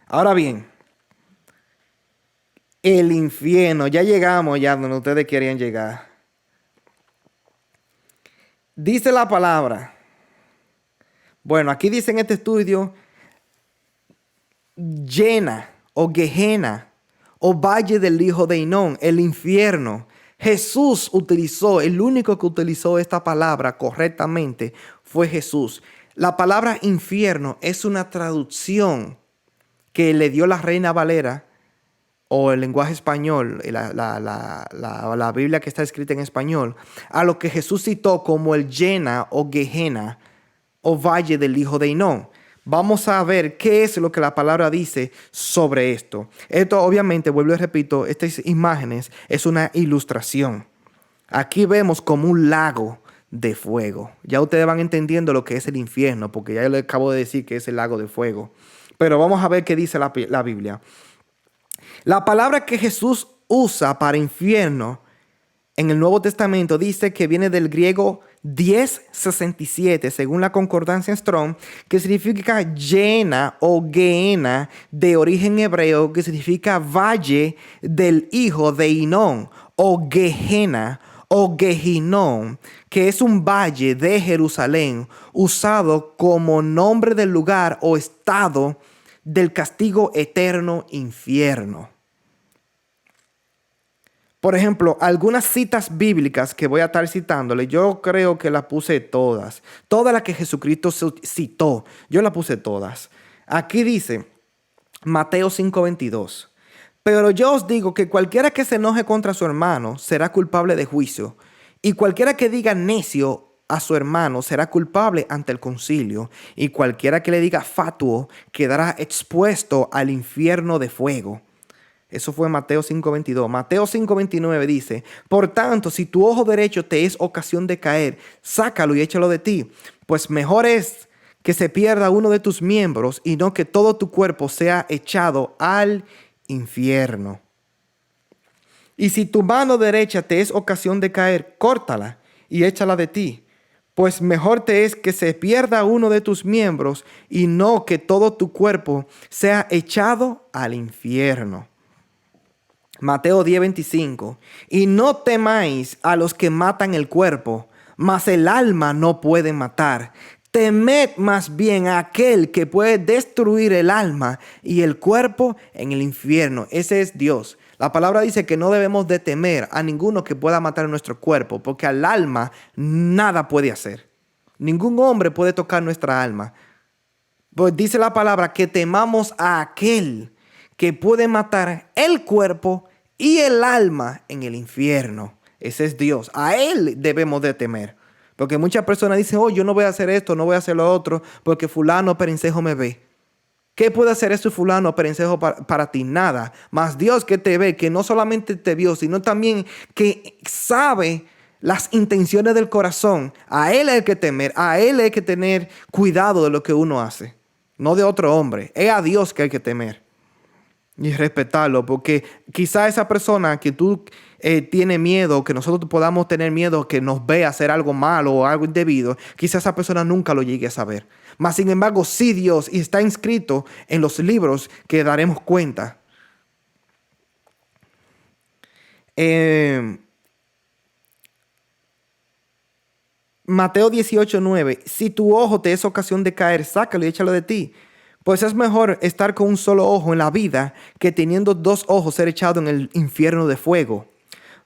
Ahora bien, el infierno, ya llegamos ya donde ustedes querían llegar. Dice la palabra. Bueno, aquí dice en este estudio, llena o Gehenna o valle del hijo de Hinón, el infierno. Jesús utilizó, el único que utilizó esta palabra correctamente fue Jesús. La palabra infierno es una traducción que le dio la Reina Valera o el lenguaje español, la Biblia que está escrita en español, a lo que Jesús citó como el Llena o Gehenna o Valle del Hijo de Hinón. Vamos a ver qué es lo que la palabra dice sobre esto. Esto obviamente, vuelvo y repito, estas imágenes es una ilustración. Aquí vemos como un lago de fuego. Ya ustedes van entendiendo lo que es el infierno, porque ya les acabo de decir que es el lago de fuego. Pero vamos a ver qué dice la Biblia. La palabra que Jesús usa para infierno en el Nuevo Testamento dice que viene del griego 1067, según la concordancia Strong, que significa llena o Gehenna, de origen hebreo, que significa valle del hijo de Hinón, o Gehenna, o Gehinnom, que es un valle de Jerusalén, usado como nombre del lugar o estado del castigo eterno infierno. Por ejemplo, algunas citas bíblicas que voy a estar citándole, yo creo que las puse todas. Todas las que Jesucristo citó, yo las puse todas. Aquí dice Mateo 5:22. Pero yo os digo que cualquiera que se enoje contra su hermano será culpable de juicio. Y cualquiera que diga necio a su hermano será culpable ante el concilio. Y cualquiera que le diga fatuo quedará expuesto al infierno de fuego. Eso fue Mateo 5:22. Mateo 5:29 dice, por tanto, si tu ojo derecho te es ocasión de caer, sácalo y échalo de ti, pues mejor es que se pierda uno de tus miembros y no que todo tu cuerpo sea echado al infierno. Y si tu mano derecha te es ocasión de caer, córtala y échala de ti, pues mejor te es que se pierda uno de tus miembros y no que todo tu cuerpo sea echado al infierno. Mateo 10:25. Y no temáis a los que matan el cuerpo, mas el alma no puede matar. Temed más bien a aquel que puede destruir el alma y el cuerpo en el infierno. Ese es Dios. La palabra dice que no debemos de temer a ninguno que pueda matar nuestro cuerpo, porque al alma nada puede hacer. Ningún hombre puede tocar nuestra alma. Pues dice la palabra que temamos a aquel que puede matar el cuerpo y el alma en el infierno. Ese es Dios. A Él debemos de temer. Porque muchas personas dicen, oh, yo no voy a hacer esto, no voy a hacer lo otro, porque fulano perencejo me ve. ¿Qué puede hacer eso fulano perencejo para ti? Nada. Mas Dios que te ve, que no solamente te vio, sino también que sabe las intenciones del corazón. A Él hay que temer, a Él hay que tener cuidado de lo que uno hace. No de otro hombre. Es a Dios que hay que temer y respetarlo, porque quizá esa persona que tú tienes miedo, que nosotros podamos tener miedo que nos vea hacer algo malo o algo indebido, quizá esa persona nunca lo llegue a saber. Mas sin embargo, sí Dios, y está inscrito en los libros que daremos cuenta. Mateo 18:9. Si tu ojo te es ocasión de caer, sácalo y échalo de ti. Pues es mejor estar con un solo ojo en la vida que teniendo dos ojos ser echado en el infierno de fuego.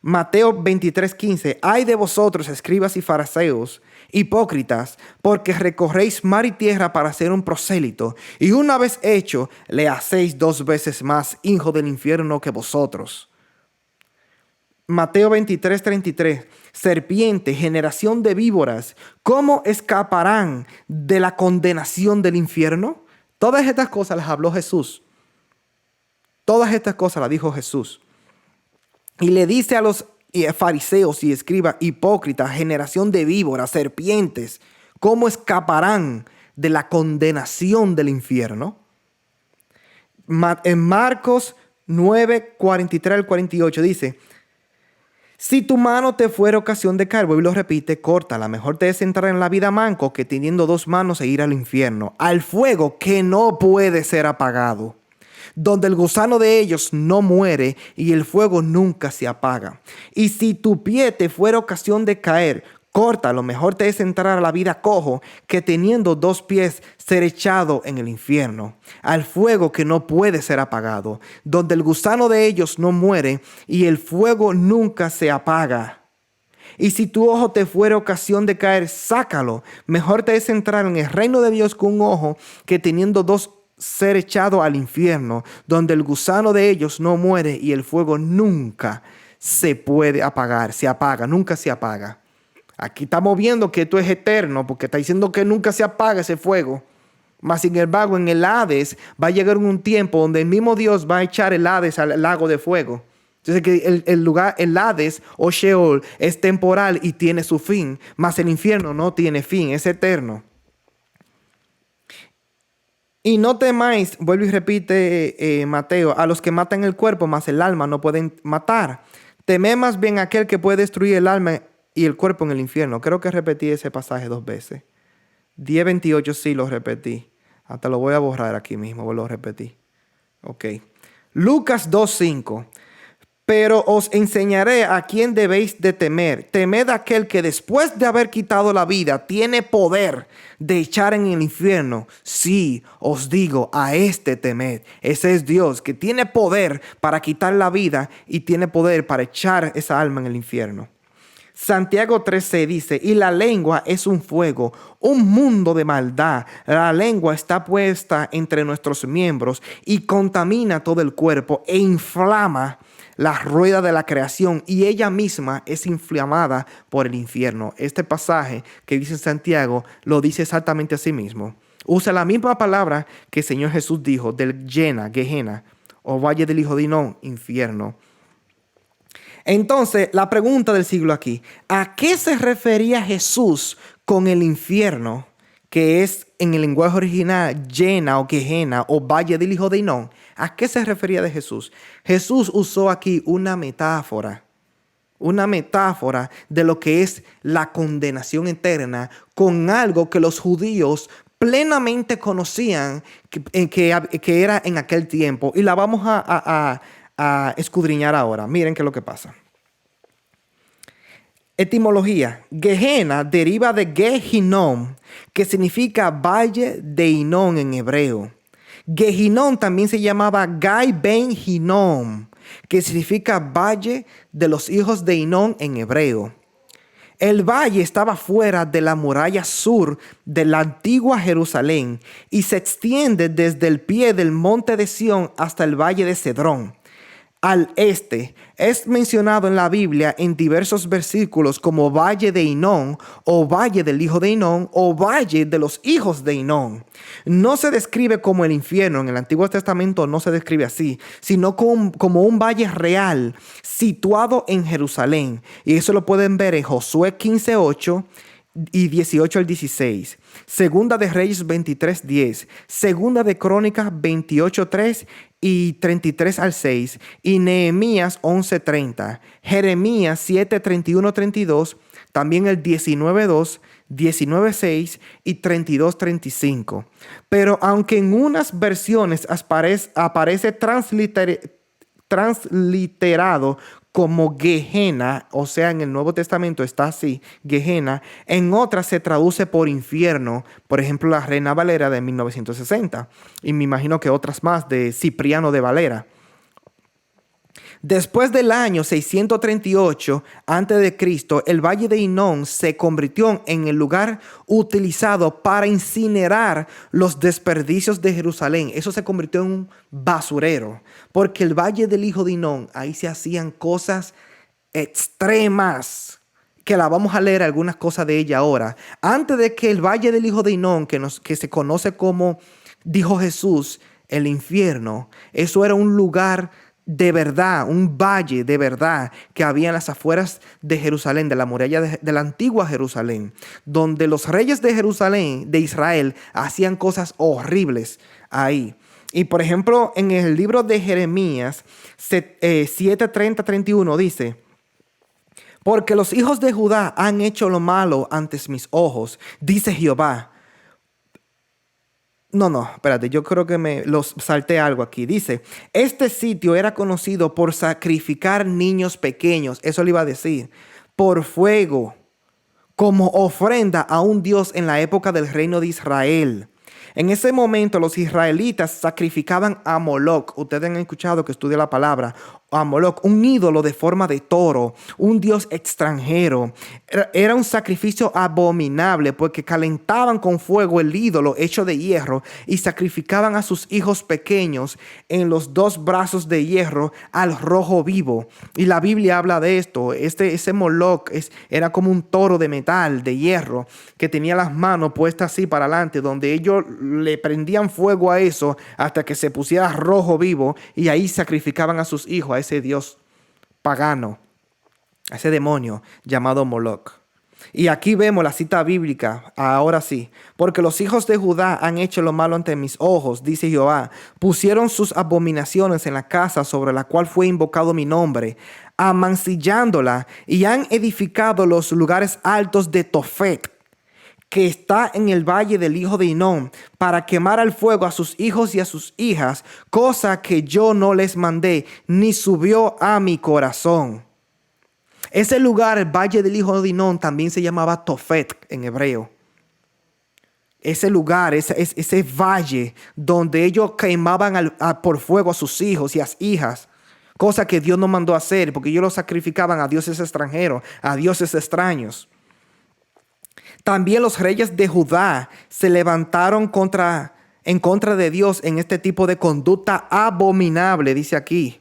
Mateo 23:15. Ay de vosotros, escribas y fariseos, hipócritas, porque recorréis mar y tierra para ser un prosélito, y una vez hecho, le hacéis dos veces más hijo del infierno que vosotros. Mateo 23:33. Serpiente, generación de víboras, ¿cómo escaparán de la condenación del infierno? Todas estas cosas las habló Jesús. Todas estas cosas las dijo Jesús. Y le dice a los fariseos y escribas, hipócritas, generación de víboras, serpientes, ¿cómo escaparán de la condenación del infierno? En Marcos 9:43 al 48 dice, si tu mano te fuera ocasión de caer, y lo repite, córtala. Mejor te es entrar en la vida manco que teniendo dos manos e ir al infierno, al fuego que no puede ser apagado. donde el gusano de ellos no muere y el fuego nunca se apaga. Y si tu pie te fuera ocasión de caer, córtalo, mejor te es entrar a la vida cojo que teniendo 2 pies ser echado en el infierno, al fuego que no puede ser apagado, donde el gusano de ellos no muere y el fuego nunca se apaga. Y si tu ojo te fuera ocasión de caer, sácalo. Mejor te es entrar en el reino de Dios con un ojo que teniendo 2 ser echado al infierno, donde el gusano de ellos no muere y el fuego nunca se puede apagar, se apaga, nunca se apaga. Aquí estamos viendo que esto es eterno, porque está diciendo que nunca se apaga ese fuego. Mas sin embargo, en el Hades va a llegar un tiempo donde el mismo Dios va a echar el Hades al lago de fuego. Entonces que el lugar, el Hades o Sheol es temporal y tiene su fin, mas el infierno no tiene fin, es eterno. Y no temáis, vuelve y repite Mateo, a los que matan el cuerpo, mas el alma no pueden matar. Temed más bien a aquel que puede destruir el alma y el cuerpo en el infierno. Creo que repetí ese pasaje 2 veces. 10:28 sí lo repetí. Hasta lo voy a borrar aquí mismo, lo repetí. Ok. Lucas 2:5. Pero os enseñaré a quién debéis de temer. Temed a aquel que después de haber quitado la vida tiene poder de echar en el infierno. Sí, os digo, a este temed. Ese es Dios que tiene poder para quitar la vida y tiene poder para echar esa alma en el infierno. Santiago 3:6 dice, y la lengua es un fuego, un mundo de maldad. La lengua está puesta entre nuestros miembros y contamina todo el cuerpo e inflama la rueda de la creación y ella misma es inflamada por el infierno. Este pasaje que dice Santiago lo dice exactamente así mismo. Usa la misma palabra que el Señor Jesús dijo del Gehenna o valle del hijo de Hinnom, infierno. Entonces, la pregunta del siglo aquí, ¿a qué se refería Jesús con el infierno, que es en el lenguaje original Gehenna o Gehenna o valle del hijo de Hinnom? ¿A qué se refería de Jesús? Jesús usó aquí una metáfora de lo que es la condenación eterna con algo que los judíos plenamente conocían que era en aquel tiempo. Y la vamos a escudriñar ahora. Miren qué es lo que pasa. Etimología. Gehenna deriva de Gehinnom, que significa valle de Hinnom en hebreo. Gehinnom también se llamaba Gai Ben Hinnom, que significa valle de los hijos de Hinnom en hebreo. El valle estaba fuera de la muralla sur de la antigua Jerusalén y se extiende desde el pie del monte de Sión hasta el valle de Cedrón. Al este es mencionado en la Biblia en diversos versículos como Valle de Hinnom o Valle del hijo de Hinnom o Valle de los hijos de Hinnom. No se describe como el infierno, en el Antiguo Testamento no se describe así, sino como un valle real situado en Jerusalén. Y eso lo pueden ver en Josué 15:8 y 18 al 16. Segunda de Reyes 23:10. Segunda de Crónicas 28:3 y 33 al 6. Y Nehemías 11:30. Jeremías 7:31-32. También el 19:2, 19:6 y 32:35. Pero aunque en unas versiones aparece transliterado como Gehenna, o sea, en el Nuevo Testamento está así, Gehenna, en otras se traduce por infierno, por ejemplo, la Reina Valera de 1960, y me imagino que otras más de Cipriano de Valera. Después del año 638 a.C., el Valle de Hinnom se convirtió en el lugar utilizado para incinerar los desperdicios de Jerusalén. Eso se convirtió en un basurero, porque el Valle del hijo de Hinnom, ahí se hacían cosas extremas, que la vamos a leer algunas cosas de ella ahora. Antes de que el Valle del hijo de Hinnom, que se conoce como, dijo Jesús, el infierno, eso era un lugar de verdad, un valle de verdad que había en las afueras de Jerusalén, de la muralla de la antigua Jerusalén, donde los reyes de Jerusalén, de Israel, hacían cosas horribles ahí. Y por ejemplo, en el libro de Jeremías 7:30-31 dice: porque los hijos de Judá han hecho lo malo ante mis ojos, dice Jehová. No, espérate, yo creo que me los salté algo aquí. Dice, este sitio era conocido por sacrificar niños pequeños, eso le iba a decir, por fuego, como ofrenda a un dios en la época del reino de Israel. En ese momento los israelitas sacrificaban a Moloch. Ustedes han escuchado que estudia la palabra. A Moloch, un ídolo de forma de toro, un dios extranjero. Era un sacrificio abominable porque calentaban con fuego el ídolo hecho de hierro y sacrificaban a sus hijos pequeños en los dos brazos de hierro al rojo vivo. Y la Biblia habla de esto. Ese Moloch era como un toro de metal, de hierro, que tenía las manos puestas así para adelante, donde ellos le prendían fuego a eso hasta que se pusiera rojo vivo y ahí sacrificaban a sus hijos, a ese dios pagano, a ese demonio llamado Moloch. Y aquí vemos la cita bíblica, ahora sí. Porque los hijos de Judá han hecho lo malo ante mis ojos, dice Jehová. Pusieron sus abominaciones en la casa sobre la cual fue invocado mi nombre, amancillándola, y han edificado los lugares altos de Tofet, que está en el valle del hijo de Hinnom, para quemar al fuego a sus hijos y a sus hijas, cosa que yo no les mandé, ni subió a mi corazón. Ese lugar, el valle del hijo de Hinnom, también se llamaba Tofet en hebreo. Ese lugar, ese valle donde ellos quemaban por fuego a sus hijos y a sus hijas, cosa que Dios no mandó hacer, porque ellos lo sacrificaban a dioses extranjeros, a dioses extraños. También los reyes de Judá se levantaron en contra de Dios en este tipo de conducta abominable, dice aquí.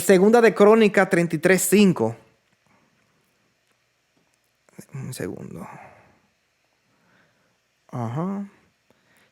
Segunda de Crónica 33:5. Un segundo.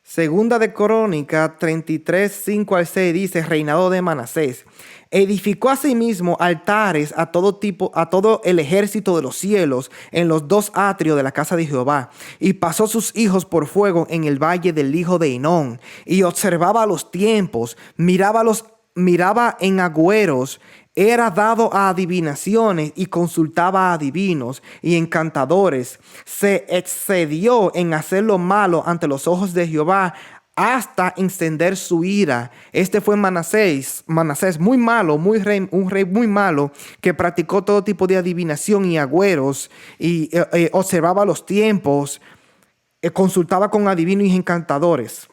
Segunda de Crónica 33:5 al 6 dice, reinado de Manasés. Edificó asimismo altares a todo el ejército de los cielos en los dos atrios de la casa de Jehová. Y pasó sus hijos por fuego en el valle del hijo de Hinnom. Y observaba los tiempos, miraba en agüeros, era dado a adivinaciones y consultaba a adivinos y encantadores. Se excedió en hacer lo malo ante los ojos de Jehová hasta encender su ira. Este fue Manasés muy malo, un rey muy malo, que practicó todo tipo de adivinación y agüeros y observaba los tiempos, consultaba con adivinos y encantadores.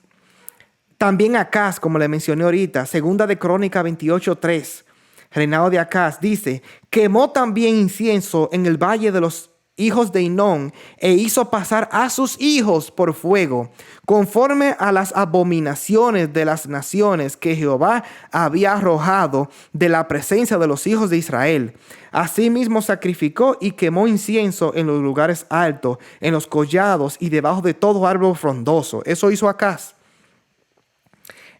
También Acaz, como le mencioné ahorita, segunda de Crónica 28:3, reinado de Acaz, dice, quemó también incienso en el valle de los hijos de Hinnom e hizo pasar a sus hijos por fuego, conforme a las abominaciones de las naciones que Jehová había arrojado de la presencia de los hijos de Israel. Asimismo sacrificó y quemó incienso en los lugares altos, en los collados y debajo de todo árbol frondoso. Eso hizo Acaz.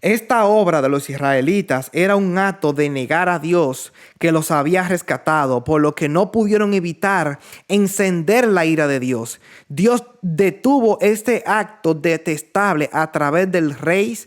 Esta obra de los israelitas era un acto de negar a Dios que los había rescatado, por lo que no pudieron evitar encender la ira de Dios. Dios detuvo este acto detestable a través del rey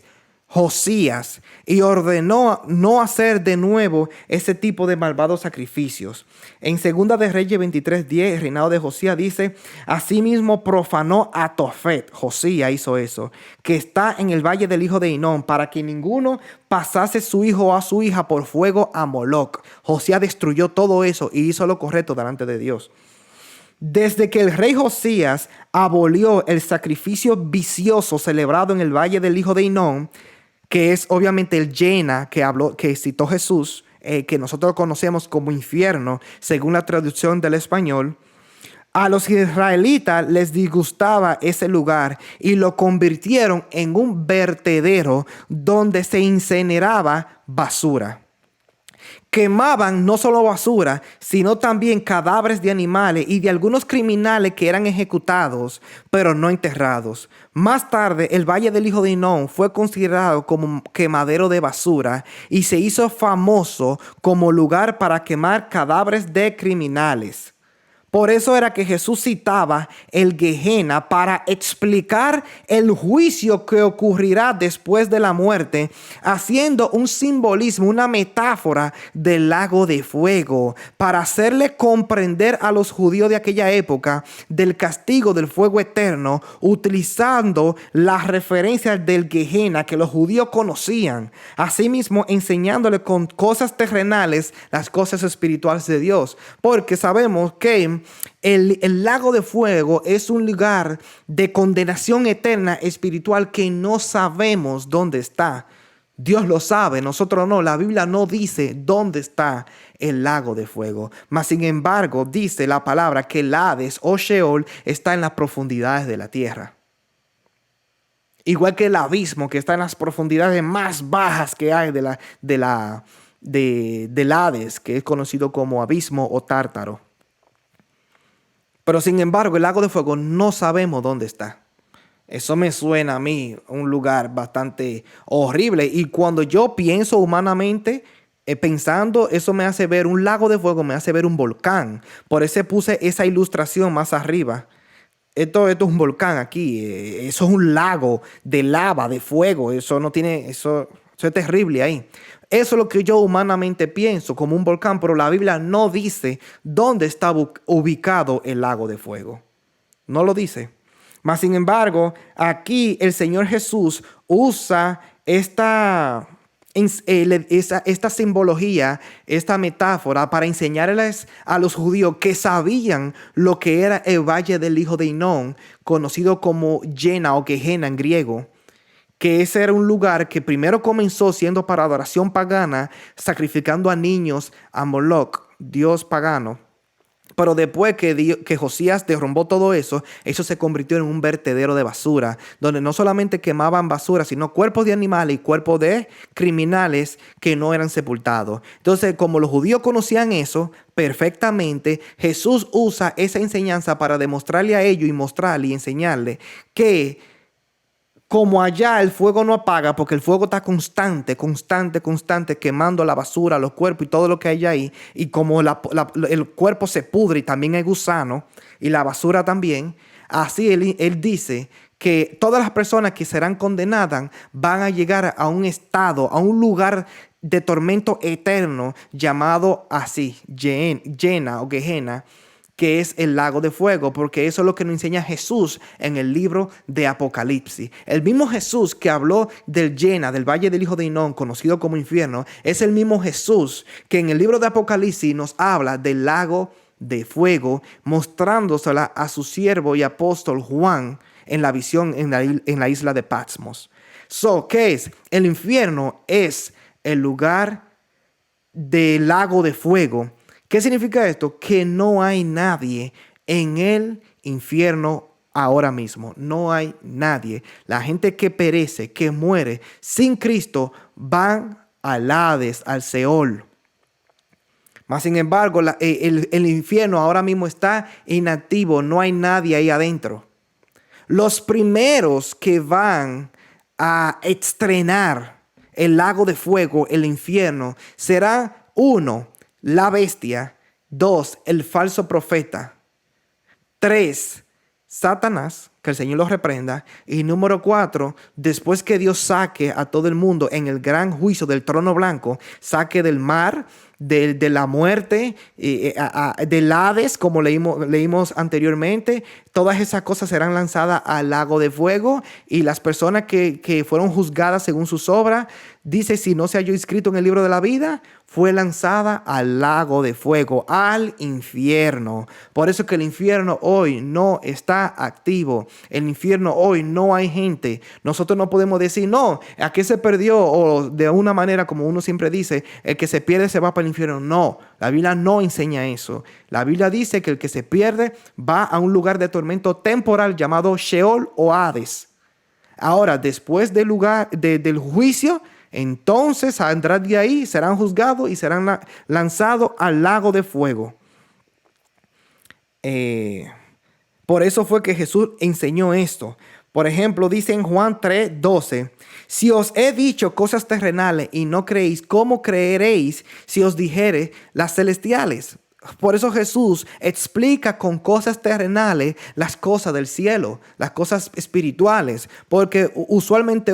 Josías y ordenó no hacer de nuevo ese tipo de malvados sacrificios. En Segunda de Reyes 23:10, el reinado de Josías dice, asimismo profanó a Tofet, Josías hizo eso, que está en el valle del hijo de Hinnom, para que ninguno pasase su hijo o a su hija por fuego a Moloch. Josías destruyó todo eso y hizo lo correcto delante de Dios. Desde que el rey Josías abolió el sacrificio vicioso celebrado en el valle del hijo de Hinnom, que es obviamente el Gehenna que citó Jesús, que nosotros conocemos como infierno, según la traducción del español, a los israelitas les disgustaba ese lugar y lo convirtieron en un vertedero donde se incineraba basura. Quemaban no solo basura, sino también cadáveres de animales y de algunos criminales que eran ejecutados, pero no enterrados. Más tarde, el Valle del Hijo de Hinnom fue considerado como quemadero de basura y se hizo famoso como lugar para quemar cadáveres de criminales. Por eso era que Jesús citaba el Gehenna para explicar el juicio que ocurrirá después de la muerte, haciendo un simbolismo, una metáfora del lago de fuego, para hacerle comprender a los judíos de aquella época del castigo del fuego eterno, utilizando las referencias del Gehenna que los judíos conocían, asimismo enseñándole con cosas terrenales las cosas espirituales de Dios, porque sabemos que el lago de fuego es un lugar de condenación eterna espiritual que no sabemos dónde está. Dios lo sabe, nosotros no. La Biblia no dice dónde está el lago de fuego. Mas, sin embargo, dice la palabra que el Hades o Sheol está en las profundidades de la tierra. Igual que el abismo que está en las profundidades más bajas que hay del Hades, que es conocido como abismo o tártaro. Pero sin embargo, el lago de fuego no sabemos dónde está. Eso me suena a mí un lugar bastante horrible. Y cuando yo pienso humanamente, pensando, eso me hace ver un lago de fuego, me hace ver un volcán. Por eso puse esa ilustración más arriba. Esto es un volcán aquí. Eso es un lago de lava, de fuego. Eso no tiene, eso es terrible ahí. Eso es lo que yo humanamente pienso como un volcán, pero la Biblia no dice dónde está ubicado el lago de fuego. No lo dice. Mas, sin embargo, aquí el Señor Jesús usa esta simbología, esta metáfora para enseñarles a los judíos que sabían lo que era el valle del hijo de Hinnom, conocido como Gehenna o Gehenna en griego, que ese era un lugar que primero comenzó siendo para adoración pagana, sacrificando a niños a Moloch, dios pagano. Pero después que Josías derrumbó todo eso, eso se convirtió en un vertedero de basura, donde no solamente quemaban basura, sino cuerpos de animales y cuerpos de criminales que no eran sepultados. Entonces, como los judíos conocían eso perfectamente, Jesús usa esa enseñanza para demostrarle a ellos y mostrarle y enseñarle que como allá el fuego no apaga, porque el fuego está constante, quemando la basura, los cuerpos y todo lo que hay ahí. Y como el cuerpo se pudre y también hay gusano y la basura también, así él dice que todas las personas que serán condenadas van a llegar a un estado, a un lugar de tormento eterno llamado así, Gehenna o Gehenna, que es el lago de fuego, porque eso es lo que nos enseña Jesús en el libro de Apocalipsis. El mismo Jesús que habló del Gehenna, del valle del hijo de Hinnom, conocido como infierno, es el mismo Jesús que en el libro de Apocalipsis nos habla del lago de fuego, mostrándosela a su siervo y apóstol Juan en la visión en la isla de Patmos. ¿Qué es? El infierno es el lugar del lago de fuego. ¿Qué significa esto? Que no hay nadie en el infierno ahora mismo. No hay nadie. La gente que perece, que muere sin Cristo, van al Hades, al Seol. Mas, sin embargo, el infierno ahora mismo está inactivo. No hay nadie ahí adentro. Los primeros que van a estrenar el lago de fuego, el infierno, será 1, la bestia; 2, el falso profeta; 3, Satanás, que el Señor los reprenda; y número 4, después que Dios saque a todo el mundo en el gran juicio del trono blanco, saque del mar, de la muerte, del Hades, como leímos anteriormente, todas esas cosas serán lanzadas al lago de fuego, y las personas que fueron juzgadas según sus obras, dice, si no se halló inscrito en el libro de la vida, fue lanzada al lago de fuego, al infierno. Por eso que el infierno hoy no está activo. El infierno hoy no hay gente. Nosotros no podemos decir, no, ¿a qué se perdió? O de una manera como uno siempre dice, el que se pierde se va para el infierno. No, la Biblia no enseña eso. La Biblia dice que el que se pierde va a un lugar de tormento temporal llamado Sheol o Hades. Ahora, después del juicio, entonces saldrán de ahí, serán juzgados y serán lanzados al lago de fuego. Por eso fue que Jesús enseñó esto. Por ejemplo, dice en Juan 3:12, si os he dicho cosas terrenales y no creéis, ¿cómo creeréis si os dijere las celestiales? Por eso Jesús explica con cosas terrenales las cosas del cielo, las cosas espirituales, porque usualmente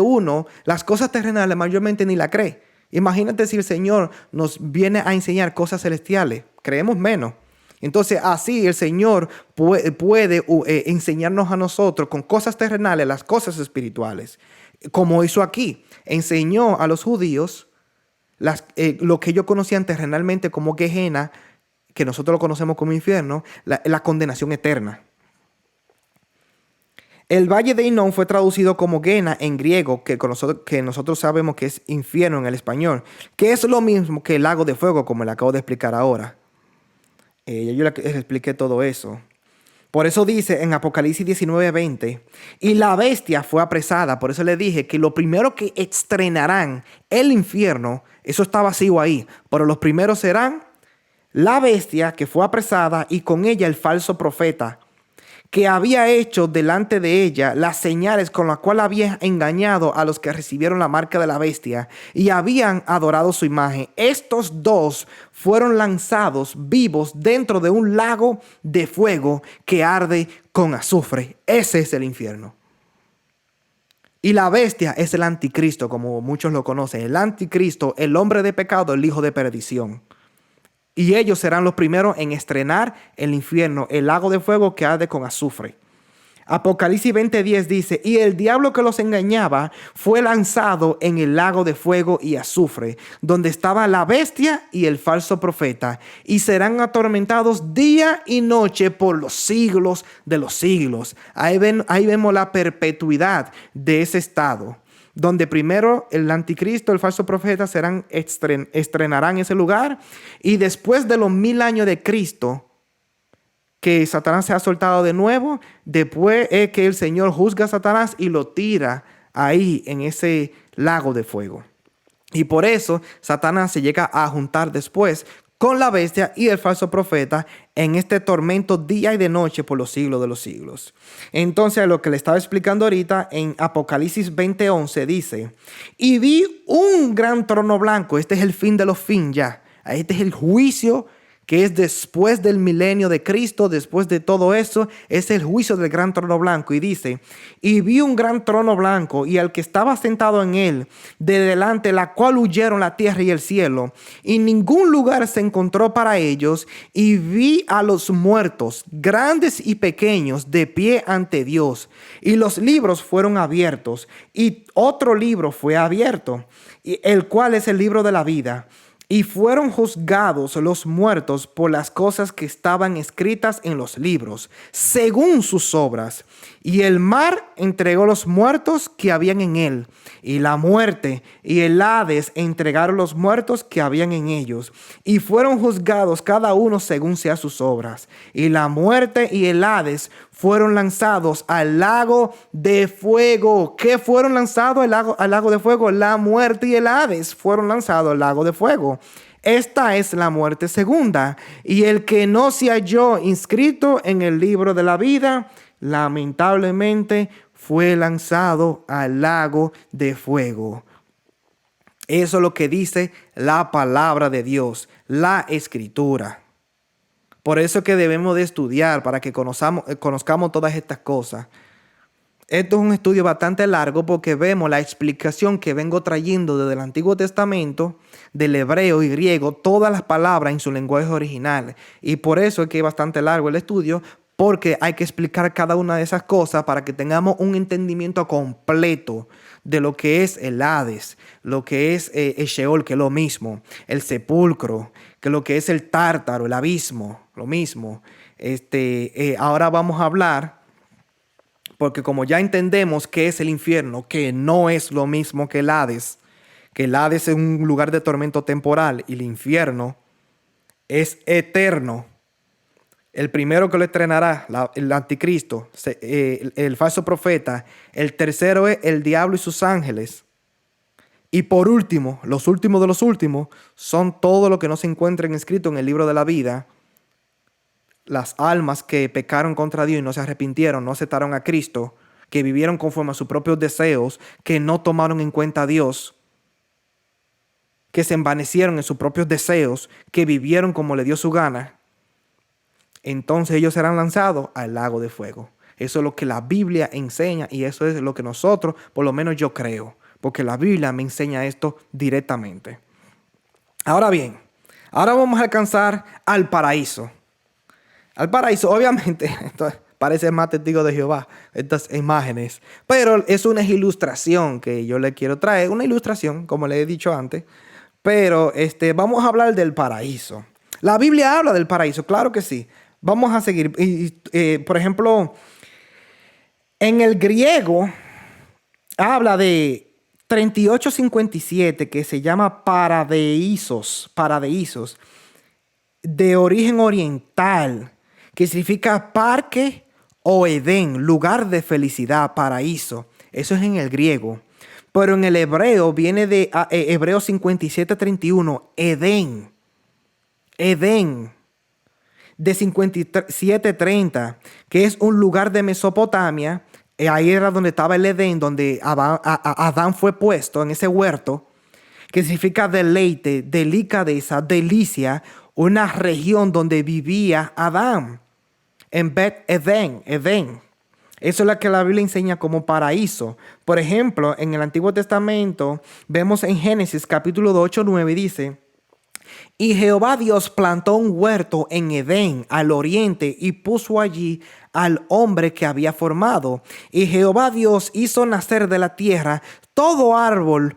las cosas terrenales mayormente ni la cree. Imagínate si el Señor nos viene a enseñar cosas celestiales, creemos menos. Entonces así el Señor puede enseñarnos a nosotros con cosas terrenales las cosas espirituales, como hizo aquí. Enseñó a los judíos lo que ellos conocían terrenalmente como Gehenna, que nosotros lo conocemos como infierno, la condenación eterna. El valle de Hinnom fue traducido como Gehenna en griego, que nosotros sabemos que es infierno en el español, que es lo mismo que el lago de fuego, como le acabo de explicar ahora. Yo les expliqué todo eso. Por eso dice en Apocalipsis 19:20, y la bestia fue apresada. Por eso le dije que lo primero que estrenarán el infierno, eso está vacío ahí, pero los primeros serán la bestia que fue apresada y con ella el falso profeta, que había hecho delante de ella las señales con las cuales había engañado a los que recibieron la marca de la bestia y habían adorado su imagen. Estos dos fueron lanzados vivos dentro de un lago de fuego que arde con azufre. Ese es el infierno. Y la bestia es el anticristo, como muchos lo conocen. El anticristo, el hombre de pecado, el hijo de perdición. Y ellos serán los primeros en estrenar el infierno, el lago de fuego que arde con azufre. Apocalipsis 20:10 dice, y el diablo que los engañaba fue lanzado en el lago de fuego y azufre, donde estaba la bestia y el falso profeta, y serán atormentados día y noche por los siglos de los siglos. Ahí vemos la perpetuidad de ese estado, donde primero el anticristo, el falso profeta, estrenarán ese lugar, y después de los 1000 años de Cristo, que Satanás se ha soltado de nuevo, después es que el Señor juzga a Satanás y lo tira ahí en ese lago de fuego. Y por eso Satanás se llega a juntar después con la bestia y el falso profeta en este tormento día y de noche por los siglos de los siglos. Entonces, lo que le estaba explicando ahorita en Apocalipsis 20:11 dice, y vi un gran trono blanco. Este es el fin de los fin ya. Este es el juicio que es después del milenio de Cristo, después de todo eso, es el juicio del gran trono blanco. Y dice, y vi un gran trono blanco y al que estaba sentado en él, de delante la cual huyeron la tierra y el cielo, y ningún lugar se encontró para ellos, y vi a los muertos, grandes y pequeños, de pie ante Dios, y los libros fueron abiertos, y otro libro fue abierto, el cual es el libro de la vida. Y fueron juzgados los muertos por las cosas que estaban escritas en los libros, según sus obras. Y el mar entregó los muertos que habían en él, y la muerte y el Hades entregaron los muertos que habían en ellos, y fueron juzgados cada uno según sea sus obras. Y la muerte y el Hades fueron lanzados al lago de fuego. ¿Qué fueron lanzados al lago de fuego? La muerte y el Hades fueron lanzados al lago de fuego. Esta es la muerte segunda. Y el que no se halló inscrito en el libro de la vida, lamentablemente fue lanzado al lago de fuego. Eso es lo que dice la palabra de Dios, la Escritura. Por eso es que debemos de estudiar, para que conozcamos todas estas cosas. Esto es un estudio bastante largo porque vemos la explicación que vengo trayendo desde el Antiguo Testamento, del hebreo y griego, todas las palabras en su lenguaje original. Y por eso es que es bastante largo el estudio, porque hay que explicar cada una de esas cosas para que tengamos un entendimiento completo de lo que es el Hades, lo que es el Sheol, que es lo mismo, el sepulcro, que lo que es el Tártaro, el abismo, lo mismo. Ahora vamos a hablar, porque como ya entendemos qué es el infierno, que no es lo mismo que el Hades es un lugar de tormento temporal y el infierno es eterno. El primero que lo estrenará, el anticristo, el falso profeta. El tercero es el diablo y sus ángeles. Y por último, los últimos de los últimos, son todo lo que no se encuentren escrito en el libro de la vida. Las almas que pecaron contra Dios y no se arrepintieron, no aceptaron a Cristo, que vivieron conforme a sus propios deseos, que no tomaron en cuenta a Dios, que se envanecieron en sus propios deseos, que vivieron como le dio su gana. entonces ellos serán lanzados al lago de fuego. Eso es lo que la Biblia enseña y eso es lo que nosotros, por lo menos yo creo, porque la Biblia me enseña esto directamente. Ahora bien, ahora vamos a alcanzar al paraíso. Al paraíso, obviamente, esto parece más testigo de Jehová, estas imágenes, pero es una ilustración que yo le quiero traer, una ilustración, como le he dicho antes, pero vamos a hablar del paraíso. La Biblia habla del paraíso, claro que sí. Vamos a seguir. Por ejemplo, en el griego habla de 3857 que se llama paradeisos, de origen oriental, que significa parque o Edén, lugar de felicidad, paraíso. Eso es en el griego. Pero en el hebreo viene de Hebreo 57:31, Edén. Edén. De 57:30, que es un lugar de Mesopotamia. Ahí era donde estaba el Edén, donde Adán fue puesto en ese huerto, que significa deleite, delicadeza, delicia, una región donde vivía Adán. En Bet Edén, Edén. Eso es lo que la Biblia enseña como paraíso. Por ejemplo, en el Antiguo Testamento, vemos en Génesis capítulo 8-9, dice: y Jehová Dios plantó un huerto en Edén, al oriente, y puso allí al hombre que había formado. Y Jehová Dios hizo nacer de la tierra todo árbol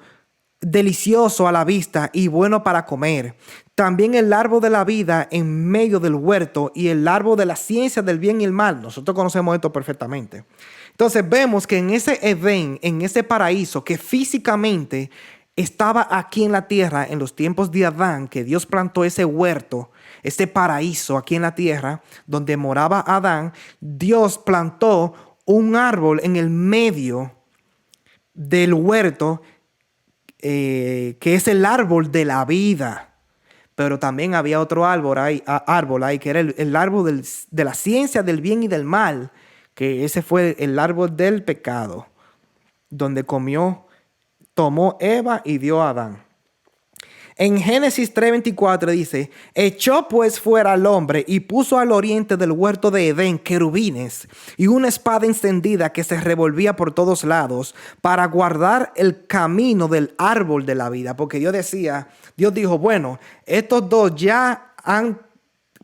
delicioso a la vista y bueno para comer. También el árbol de la vida en medio del huerto y el árbol de la ciencia del bien y el mal. Nosotros conocemos esto perfectamente. Entonces vemos que en ese Edén, en ese paraíso que físicamente estaba aquí en la tierra en los tiempos de Adán, que Dios plantó ese huerto, ese paraíso aquí en la tierra donde moraba Adán, Dios plantó un árbol en el medio del huerto, que es el árbol de la vida. Pero también había otro árbol ahí que era el árbol de la ciencia del bien y del mal, que ese fue el árbol del pecado, donde tomó Eva y dio a Adán. En Génesis 3:24 dice: echó pues fuera al hombre y puso al oriente del huerto de Edén querubines y una espada encendida que se revolvía por todos lados para guardar el camino del árbol de la vida. Porque Dios dijo, bueno, estos dos ya han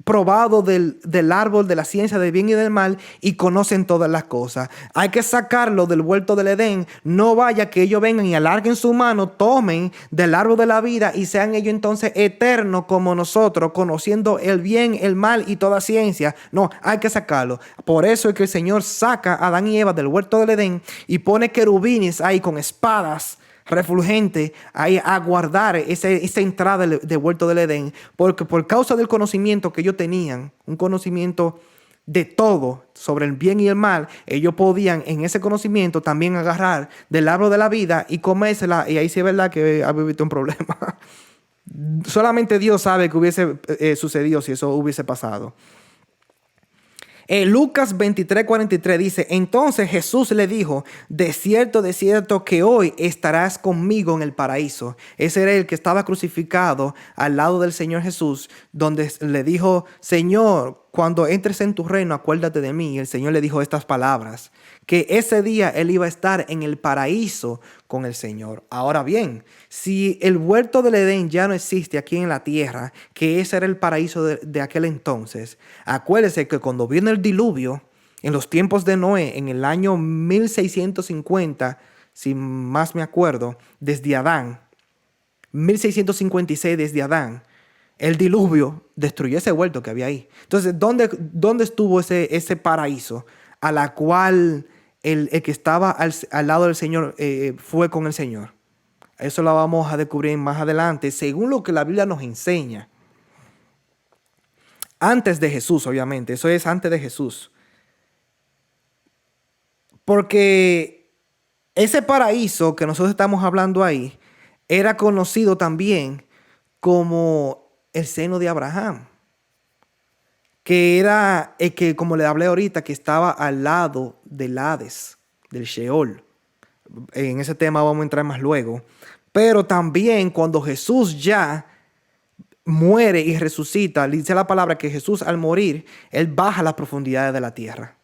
probado del árbol de la ciencia del bien y del mal y conocen todas las cosas. Hay que sacarlo del huerto del Edén. No vaya que ellos vengan y alarguen su mano, tomen del árbol de la vida y sean ellos entonces eternos como nosotros, conociendo el bien, el mal y toda ciencia. No, hay que sacarlo. Por eso es que el Señor saca a Adán y Eva del huerto del Edén y pone querubines ahí con espadas refulgente ahí a guardar esa entrada de huerto del Edén, porque por causa del conocimiento que ellos tenían, un conocimiento de todo sobre el bien y el mal, ellos podían en ese conocimiento también agarrar del árbol de la vida y comérsela, y ahí sí es verdad que ha vivido un problema. Solamente Dios sabe que hubiese sucedido si eso hubiese pasado. Lucas 23:43 dice: entonces Jesús le dijo, de cierto que hoy estarás conmigo en el paraíso. Ese era el que estaba crucificado al lado del Señor Jesús, donde le dijo: Señor, cuando entres en tu reino, acuérdate de mí. Y el Señor le dijo estas palabras, que ese día él iba a estar en el paraíso con el Señor. Ahora bien, si el huerto del Edén ya no existe aquí en la tierra, que ese era el paraíso de aquel entonces, acuérdese que cuando vino el diluvio, en los tiempos de Noé, en el año 1650, si más me acuerdo, desde Adán, 1656 desde Adán, el diluvio destruyó ese huerto que había ahí. Entonces, ¿dónde estuvo ese paraíso a la cual el que estaba al lado del Señor fue con el Señor? Eso lo vamos a descubrir más adelante, según lo que la Biblia nos enseña. Antes de Jesús, obviamente. Eso es antes de Jesús. Porque ese paraíso que nosotros estamos hablando ahí era conocido también como el seno de Abraham, que era el que, como le hablé ahorita, que estaba al lado del Hades, del Sheol. En ese tema vamos a entrar más luego. Pero también cuando Jesús ya muere y resucita, dice la palabra que Jesús al morir, Él baja a las profundidades de la tierra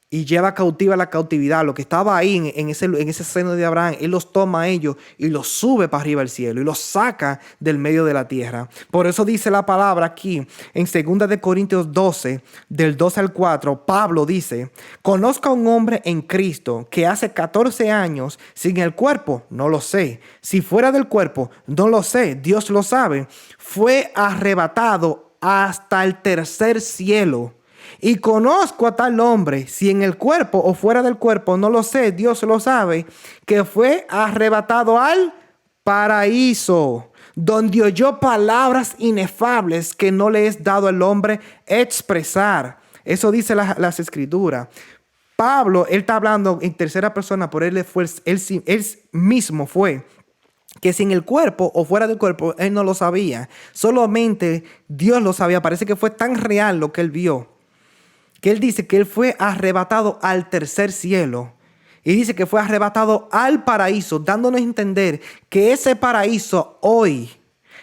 y lleva cautiva la cautividad. Lo que estaba ahí en ese seno de Abraham, Él los toma a ellos y los sube para arriba al cielo y los saca del medio de la tierra. Por eso dice la palabra aquí en 2 de Corintios 12, del 2 al 4, Pablo dice: conozco a un hombre en Cristo que hace 14 años sin el cuerpo, no lo sé. Si fuera del cuerpo, no lo sé, Dios lo sabe. Fue arrebatado hasta el tercer cielo. Y conozco a tal hombre, si en el cuerpo o fuera del cuerpo, no lo sé, Dios lo sabe, que fue arrebatado al paraíso, donde oyó palabras inefables que no le es dado al hombre expresar. Eso dice las escrituras. Pablo, él está hablando en tercera persona, por él mismo fue. Que si en el cuerpo o fuera del cuerpo, él no lo sabía. Solamente Dios lo sabía. Parece que fue tan real lo que él vio, que él dice que él fue arrebatado al tercer cielo. Y dice que fue arrebatado al paraíso, dándonos a entender que ese paraíso hoy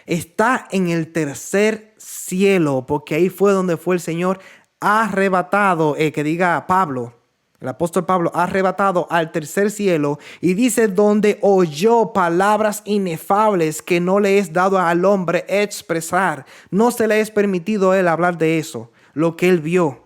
está en el tercer cielo, porque ahí fue donde fue el Señor arrebatado, que diga Pablo. El apóstol Pablo, arrebatado al tercer cielo, y dice donde oyó palabras inefables que no le es dado al hombre expresar. No se le es permitido a él hablar de eso, lo que él vio.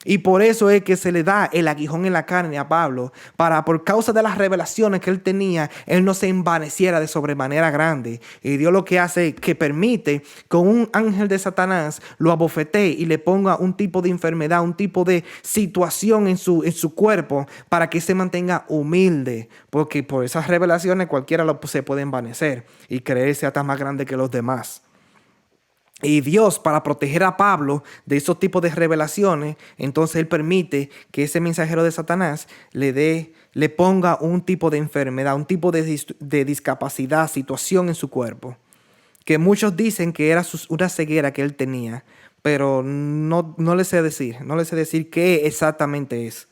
Y por eso es que se le da el aguijón en la carne a Pablo, para por causa de las revelaciones que él tenía, él no se envaneciera de sobremanera grande. Y Dios lo que hace es que permite que un ángel de Satanás lo abofetee y le ponga un tipo de enfermedad, un tipo de situación en su cuerpo, para que se mantenga humilde. Porque por esas revelaciones cualquiera se puede envanecer y creerse hasta más grande que los demás. Y Dios, para proteger a Pablo de esos tipos de revelaciones, entonces Él permite que ese mensajero de Satanás le ponga un tipo de enfermedad, un tipo de discapacidad, situación en su cuerpo. Que muchos dicen que era una ceguera que él tenía, pero no les sé decir qué exactamente es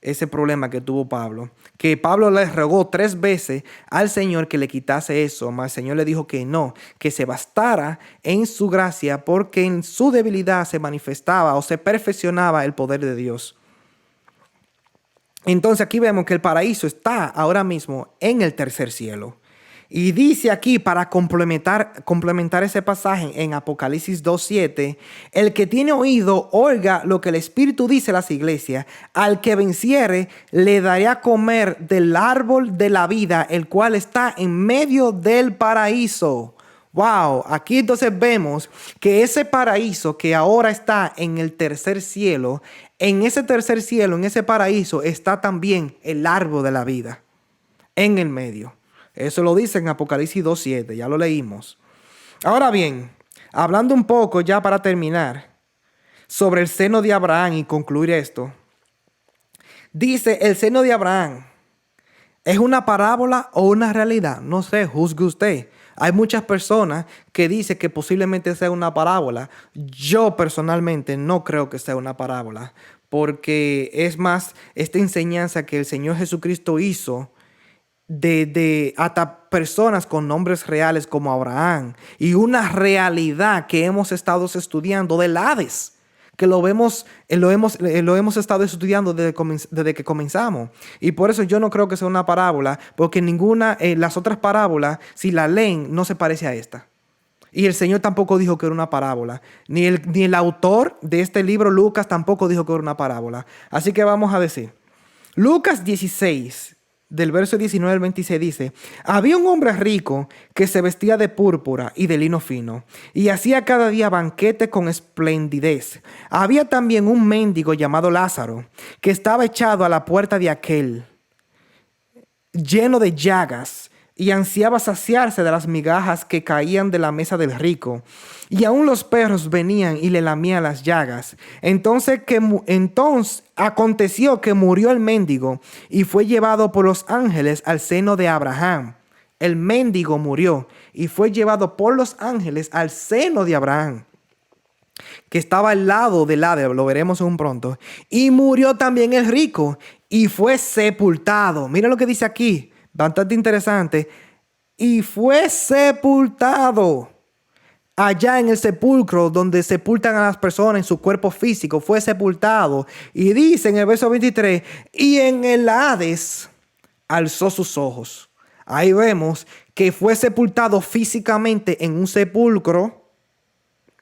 ese problema que tuvo Pablo. Que Pablo le rogó 3 veces al Señor que le quitase eso, mas el Señor le dijo que no, que se bastara en su gracia, porque en su debilidad se manifestaba o se perfeccionaba el poder de Dios. Entonces aquí vemos que el paraíso está ahora mismo en el tercer cielo. Y dice aquí, para complementar ese pasaje en Apocalipsis 2:7, el que tiene oído, oiga lo que el Espíritu dice a las iglesias. Al que venciere, le daré a comer del árbol de la vida, el cual está en medio del paraíso. Wow, aquí entonces vemos que ese paraíso que ahora está en el tercer cielo, en ese tercer cielo, en ese paraíso, está también el árbol de la vida en el medio. Eso lo dice en Apocalipsis 2:7, ya lo leímos. Ahora bien, hablando un poco ya para terminar sobre el seno de Abraham y concluir esto. Dice, el seno de Abraham, ¿es una parábola o una realidad? No sé, juzgue usted. Hay muchas personas que dicen que posiblemente sea una parábola. Yo personalmente no creo que sea una parábola, porque es más esta enseñanza que el Señor Jesucristo hizo de hasta personas con nombres reales como Abraham, y una realidad que hemos estado estudiando del Hades, que lo hemos estado estudiando desde que comenzamos. Y por eso yo no creo que sea una parábola, porque las otras parábolas, si la leen, no se parece a esta. Y el Señor tampoco dijo que era una parábola. Ni el autor de este libro, Lucas, tampoco dijo que era una parábola. Así que vamos a decir, Lucas 16, del verso 19 al 26 dice: había un hombre rico que se vestía de púrpura y de lino fino, y hacía cada día banquete con esplendidez. Había también un mendigo llamado Lázaro, que estaba echado a la puerta de aquel, lleno de llagas, y ansiaba saciarse de las migajas que caían de la mesa del rico. Y aún los perros venían y le lamían las llagas. Entonces aconteció que murió el mendigo y fue llevado por los ángeles al seno de Abraham. El mendigo murió y fue llevado por los ángeles al seno de Abraham, que estaba al lado del Hades, lo veremos en un pronto. Y murió también el rico y fue sepultado. Mira lo que dice aquí, bastante interesante. Y fue sepultado. allá en el sepulcro donde sepultan a las personas en su cuerpo físico, fue sepultado. Y dice en el verso 23, y en el Hades alzó sus ojos. Ahí vemos que fue sepultado físicamente en un sepulcro,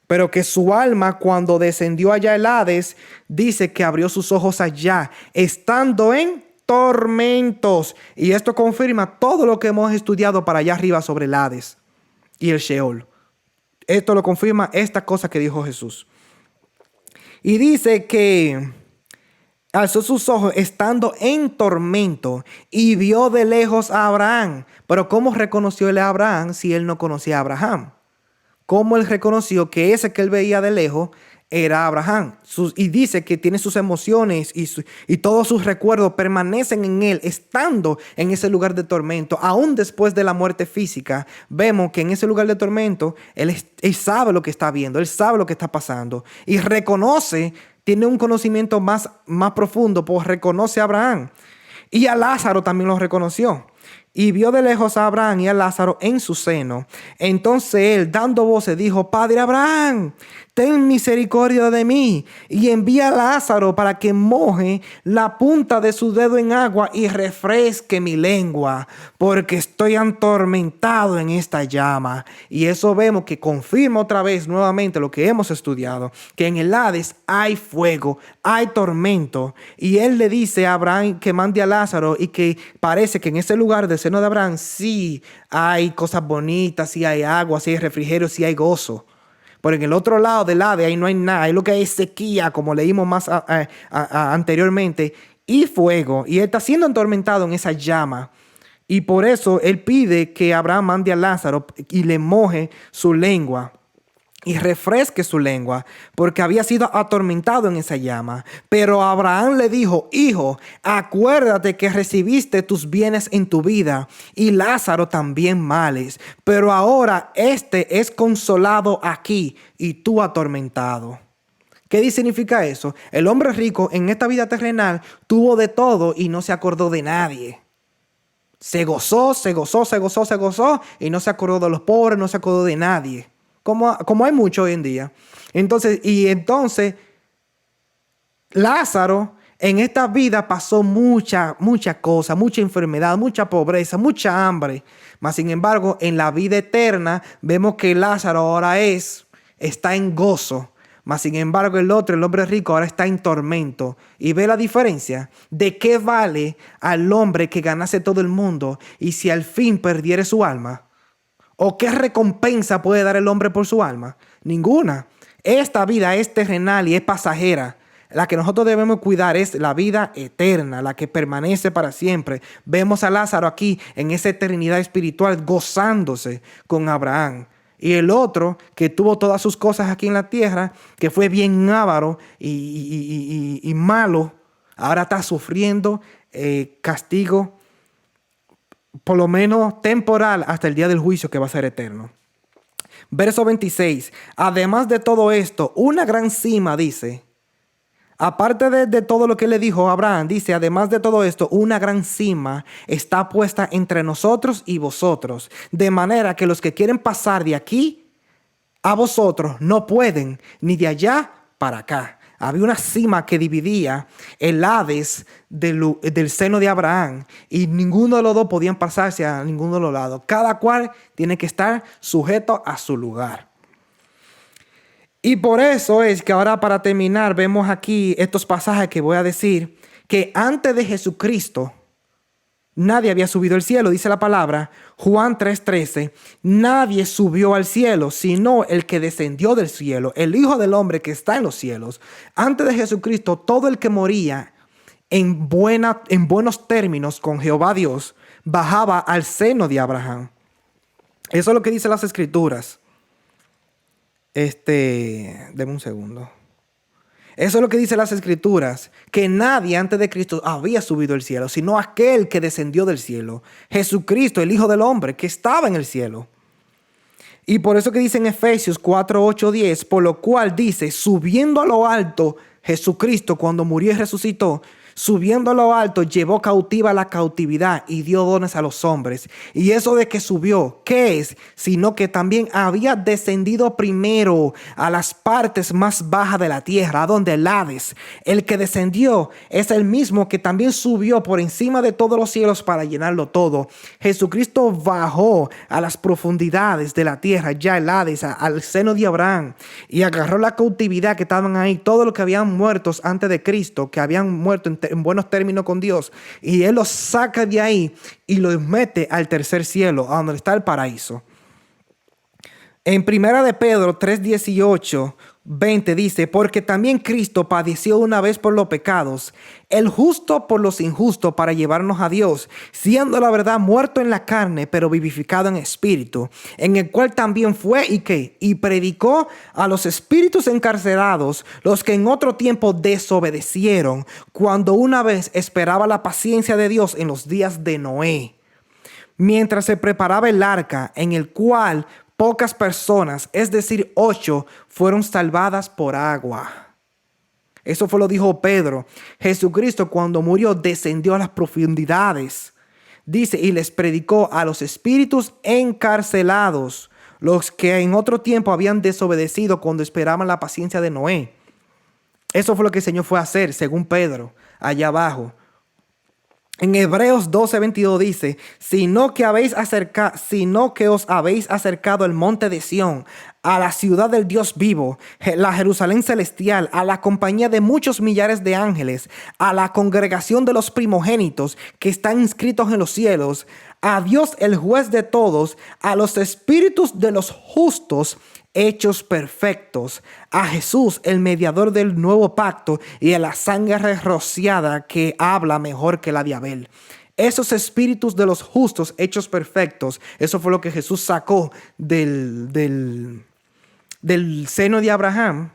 pero que su alma, cuando descendió allá el Hades, dice que abrió sus ojos allá, estando en tormentos. Y esto confirma todo lo que hemos estudiado para allá arriba sobre el Hades y el Sheol. Esto lo confirma esta cosa que dijo Jesús. Y dice que alzó sus ojos estando en tormento y vio de lejos a Abraham. Pero ¿cómo reconoció él a Abraham si él no conocía a Abraham? ¿Cómo él reconoció que ese que él veía de lejos era Abraham? Y dice que tiene sus emociones y todos sus recuerdos permanecen en él, estando en ese lugar de tormento. Aún después de la muerte física, vemos que en ese lugar de tormento, él sabe lo que está viendo, él sabe lo que está pasando. Y reconoce, tiene un conocimiento más profundo, pues reconoce a Abraham. Y a Lázaro también lo reconoció. Y vio de lejos a Abraham y a Lázaro en su seno. Entonces él, dando voces, dijo: Padre Abraham, ten misericordia de mí y envía a Lázaro para que moje la punta de su dedo en agua y refresque mi lengua, porque estoy atormentado en esta llama. Y eso vemos que confirma otra vez nuevamente lo que hemos estudiado, que en el Hades hay fuego, hay tormento. Y él le dice a Abraham que mande a Lázaro, y que parece que en ese lugar del seno de Abraham sí hay cosas bonitas, sí hay agua, sí hay refrigerio, sí hay gozo. Pero en el otro lado del Hades ahí no hay nada, ahí lo que hay es sequía, como leímos más anteriormente, y fuego. Y él está siendo atormentado en esa llama. Y por eso él pide que Abraham mande a Lázaro y le moje su lengua y refresque su lengua, porque había sido atormentado en esa llama. Pero Abraham le dijo: Hijo, acuérdate que recibiste tus bienes en tu vida, y Lázaro también males, pero ahora este es consolado aquí y tú atormentado. ¿Qué significa eso? El hombre rico en esta vida terrenal tuvo de todo y no se acordó de nadie. Se gozó y no se acordó de los pobres, no se acordó de nadie. Como hay mucho hoy en día. Entonces Lázaro en esta vida pasó mucha cosa, mucha enfermedad, mucha pobreza, mucha hambre. Mas sin embargo, en la vida eterna vemos que Lázaro ahora está en gozo. Mas sin embargo, el hombre rico, ahora está en tormento. Y ve la diferencia. ¿De qué vale al hombre que ganase todo el mundo y si al fin perdiere su alma? ¿O qué recompensa puede dar el hombre por su alma? Ninguna. Esta vida es terrenal y es pasajera. La que nosotros debemos cuidar es la vida eterna, la que permanece para siempre. Vemos a Lázaro aquí en esa eternidad espiritual gozándose con Abraham. Y el otro que tuvo todas sus cosas aquí en la tierra, que fue bien avaro y malo, ahora está sufriendo castigo, por lo menos temporal, hasta el día del juicio que va a ser eterno. Verso 26. Además de todo esto, una gran cima, dice. Aparte de todo lo que le dijo a Abraham, dice: además de todo esto, una gran cima está puesta entre nosotros y vosotros, de manera que los que quieren pasar de aquí a vosotros no pueden, ni de allá para acá. Había una cima que dividía el Hades del seno de Abraham, y ninguno de los dos podían pasarse a ninguno de los lados. Cada cual tiene que estar sujeto a su lugar. Y por eso es que ahora, para terminar, vemos aquí estos pasajes que voy a decir, que antes de Jesucristo nadie había subido al cielo. Dice la palabra, Juan 3:13, nadie subió al cielo, sino el que descendió del cielo, el Hijo del Hombre que está en los cielos. Antes de Jesucristo, todo el que moría en buenos términos con Jehová Dios, bajaba al seno de Abraham. Eso es lo que dicen las Escrituras. Deme un segundo. Eso es lo que dicen las Escrituras, que nadie antes de Cristo había subido al cielo, sino aquel que descendió del cielo, Jesucristo, el Hijo del Hombre, que estaba en el cielo. Y por eso que dice en Efesios 4, 8, 10, por lo cual dice, subiendo a lo alto Jesucristo cuando murió y resucitó, Subiendo a lo alto, llevó cautiva la cautividad y dio dones a los hombres. Y eso de que subió, ¿qué es? Sino que también había descendido primero a las partes más bajas de la tierra, a donde el Hades. El que descendió es el mismo que también subió por encima de todos los cielos para llenarlo todo. Jesucristo bajó a las profundidades de la tierra, ya el Hades, al seno de Abraham, y agarró la cautividad que estaban ahí, todos los que habían muerto antes de Cristo, que habían muerto en buenos términos con Dios, y Él los saca de ahí y los mete al tercer cielo, a donde está el paraíso. En primera de Pedro 3:18, 20 dice, porque también Cristo padeció una vez por los pecados, el justo por los injustos, para llevarnos a Dios, siendo la verdad muerto en la carne, pero vivificado en espíritu, en el cual también fue y predicó a los espíritus encarcelados, los que en otro tiempo desobedecieron, cuando una vez esperaba la paciencia de Dios en los días de Noé, mientras se preparaba el arca, en el cual pocas personas, es decir, 8, fueron salvadas por agua. Eso fue lo dijo Pedro. Jesucristo, cuando murió, descendió a las profundidades. Dice, y les predicó a los espíritus encarcelados, los que en otro tiempo habían desobedecido cuando esperaban la paciencia de Noé. Eso fue lo que el Señor fue a hacer, según Pedro, allá abajo. En Hebreos 12:22 dice, sino que os habéis acercado al monte de Sión, a la ciudad del Dios vivo, la Jerusalén celestial, a la compañía de muchos millares de ángeles, a la congregación de los primogénitos que están inscritos en los cielos, a Dios el juez de todos, a los espíritus de los justos hechos perfectos, a Jesús, el mediador del nuevo pacto, y a la sangre rociada que habla mejor que la de Abel. Esos espíritus de los justos hechos perfectos, eso fue lo que Jesús sacó del seno de Abraham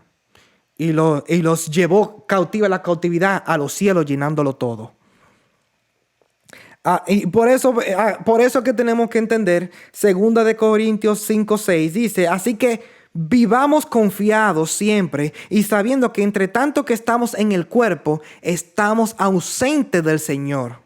y los llevó cautiva la cautividad a los cielos, llenándolo todo. Y por eso que tenemos que entender, 2 Corintios 5:6 dice, así que vivamos confiados siempre y sabiendo que entre tanto que estamos en el cuerpo, estamos ausentes del Señor.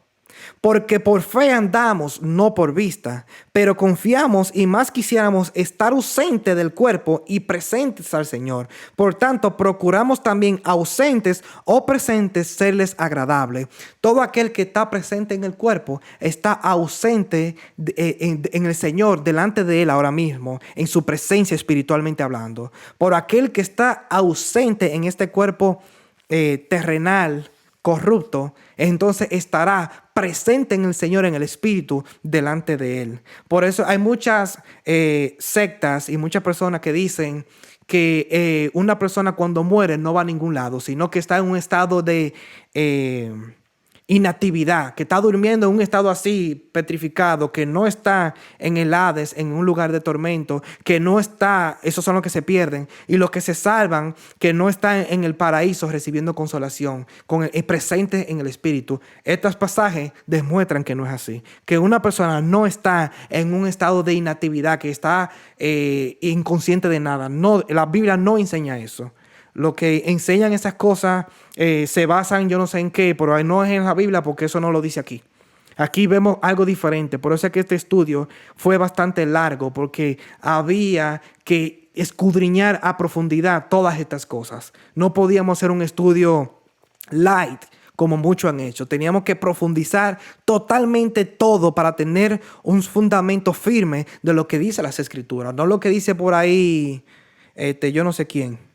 Porque por fe andamos, no por vista, pero confiamos y más quisiéramos estar ausentes del cuerpo y presentes al Señor. Por tanto, procuramos también ausentes o presentes serles agradable. Todo aquel que está presente en el cuerpo está ausente en el Señor, delante de Él ahora mismo, en su presencia espiritualmente hablando. Por aquel que está ausente en este cuerpo terrenal, corrupto, entonces estará presente en el Señor, en el Espíritu, delante de Él. Por eso hay muchas sectas y muchas personas que dicen que una persona cuando muere no va a ningún lado, sino que está en un estado de inactividad, que está durmiendo en un estado así petrificado, que no está en el Hades, en un lugar de tormento, que no está, esos son los que se pierden, y los que se salvan, que no están en el paraíso recibiendo consolación, presente en el Espíritu. Estos pasajes demuestran que no es así, que una persona no está en un estado de inactividad, que está inconsciente de nada. No, la Biblia no enseña eso. Lo que enseñan esas cosas se basan, yo no sé en qué, pero no es en la Biblia porque eso no lo dice aquí. Aquí vemos algo diferente. Por eso es que este estudio fue bastante largo, porque había que escudriñar a profundidad todas estas cosas. No podíamos hacer un estudio light como muchos han hecho. Teníamos que profundizar totalmente todo para tener un fundamento firme de lo que dice las Escrituras. No lo que dice por ahí, yo no sé quién.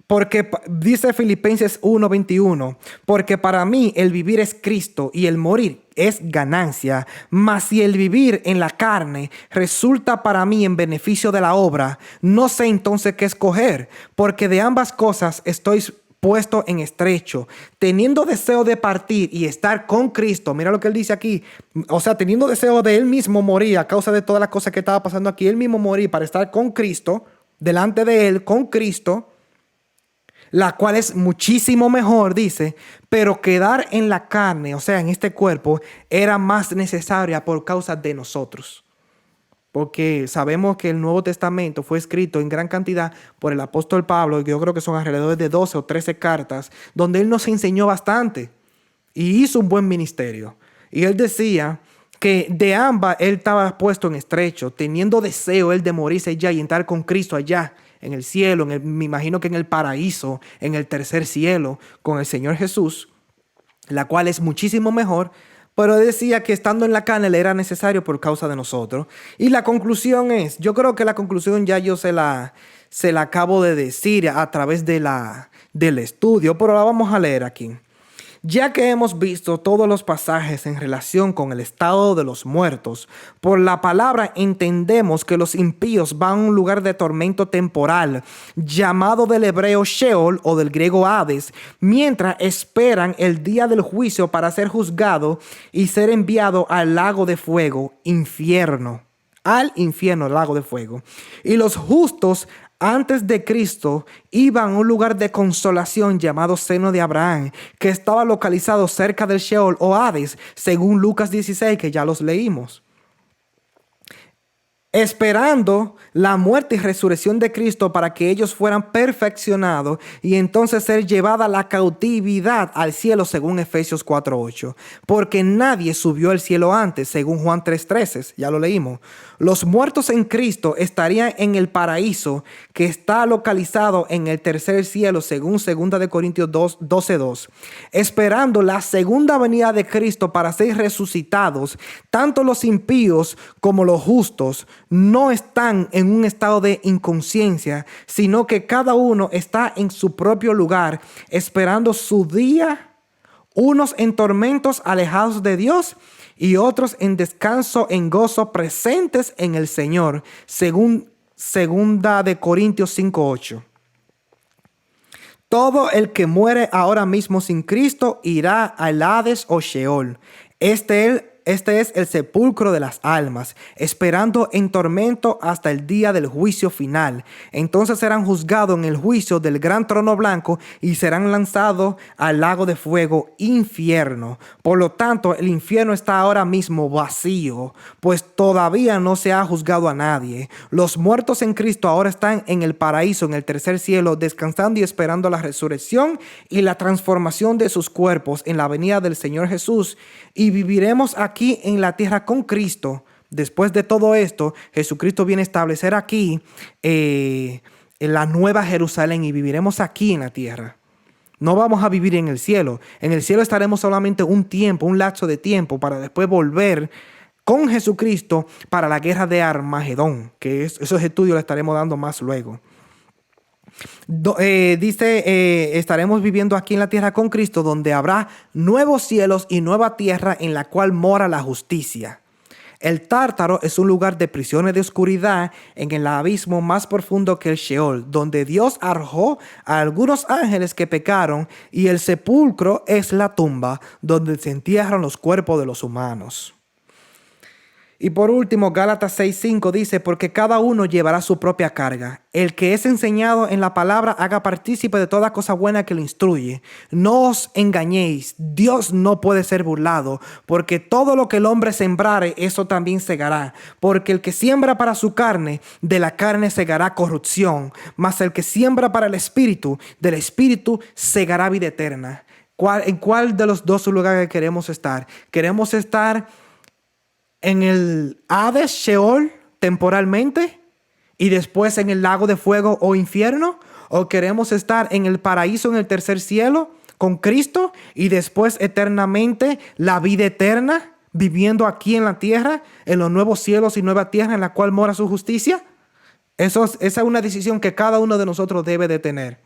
Porque dice Filipenses 1:21, porque para mí el vivir es Cristo y el morir es ganancia, mas si el vivir en la carne resulta para mí en beneficio de la obra, no sé entonces qué escoger, porque de ambas cosas estoy puesto en estrecho, teniendo deseo de partir y estar con Cristo. Mira lo que él dice aquí, o sea, teniendo deseo de él mismo morir a causa de todas las cosas que estaba pasando aquí, él mismo morir para estar con Cristo, delante de él, con Cristo, la cual es muchísimo mejor, dice, pero quedar en la carne, o sea, en este cuerpo, era más necesaria por causa de nosotros. porque sabemos que el Nuevo Testamento fue escrito en gran cantidad por el apóstol Pablo, que yo creo que son alrededor de 12 o 13 cartas, donde él nos enseñó bastante y hizo un buen ministerio. Y él decía que de ambas él estaba puesto en estrecho, teniendo deseo él de morirse ya y entrar con Cristo allá en el cielo, me imagino que en el paraíso, en el tercer cielo, con el Señor Jesús, la cual es muchísimo mejor. Pero decía que estando en la carne le era necesario por causa de nosotros. Y la conclusión es, yo creo que la conclusión ya yo se la acabo de decir a través del estudio, pero la vamos a leer aquí. Ya que hemos visto todos los pasajes en relación con el estado de los muertos, por la palabra entendemos que los impíos van a un lugar de tormento temporal, llamado del hebreo Sheol o del griego Hades, mientras esperan el día del juicio para ser juzgado y ser enviado al lago de fuego, infierno. Al infierno, el lago de fuego. Y los justos antes de Cristo iban a un lugar de consolación llamado seno de Abraham, que estaba localizado cerca del Sheol o Hades, según Lucas 16, que ya los leímos. Esperando la muerte y resurrección de Cristo para que ellos fueran perfeccionados y entonces ser llevada la cautividad al cielo según Efesios 4:8. Porque nadie subió al cielo antes, según Juan 3:13, ya lo leímos. Los muertos en Cristo estarían en el paraíso que está localizado en el tercer cielo, según 2 Corintios 12:2. Esperando la segunda venida de Cristo para ser resucitados, tanto los impíos como los justos no están en un estado de inconsciencia, sino que cada uno está en su propio lugar, esperando su día, unos en tormentos alejados de Dios y otros en descanso, en gozo, presentes en el Señor, según 2 Corintios 5:8. Todo el que muere ahora mismo sin Cristo irá al Hades o Sheol. Este es el sepulcro de las almas, esperando en tormento hasta el día del juicio final. Entonces serán juzgados en el juicio del gran trono blanco y serán lanzados al lago de fuego, infierno. Por lo tanto, el infierno está ahora mismo vacío, pues todavía no se ha juzgado a nadie. Los muertos en Cristo ahora están en el paraíso, en el tercer cielo, descansando y esperando la resurrección y la transformación de sus cuerpos en la venida del Señor Jesús, y viviremos aquí en la tierra con Cristo. Después de todo esto, Jesucristo viene a establecer aquí en la nueva Jerusalén, y viviremos aquí en la tierra. No vamos a vivir en el cielo. En el cielo estaremos solamente un tiempo, un lapso de tiempo, para después volver con Jesucristo para la guerra de Armagedón, que esos estudios le estaremos dando más luego. Estaremos viviendo aquí en la tierra con Cristo, donde habrá nuevos cielos y nueva tierra en la cual mora la justicia. El Tártaro es un lugar de prisiones de oscuridad en el abismo más profundo que el Sheol, donde Dios arrojó a algunos ángeles que pecaron, y el sepulcro es la tumba donde se entierran los cuerpos de los humanos. Y por último, Gálatas 6:5 dice: porque cada uno llevará su propia carga. El que es enseñado en la palabra haga partícipe de toda cosa buena que lo instruye. No os engañéis, Dios no puede ser burlado, porque todo lo que el hombre sembrare, eso también segará. Porque el que siembra para su carne, de la carne segará corrupción, mas el que siembra para el espíritu, del espíritu segará vida eterna. ¿En cuál de los dos lugares queremos estar? ¿Queremos estar en el Hades, Sheol, temporalmente, y después en el lago de fuego o infierno? ¿O queremos estar en el paraíso, en el tercer cielo, con Cristo, y después eternamente la vida eterna, viviendo aquí en la tierra, en los nuevos cielos y nueva tierra en la cual mora su justicia? Esa es una decisión que cada uno de nosotros debe de tener.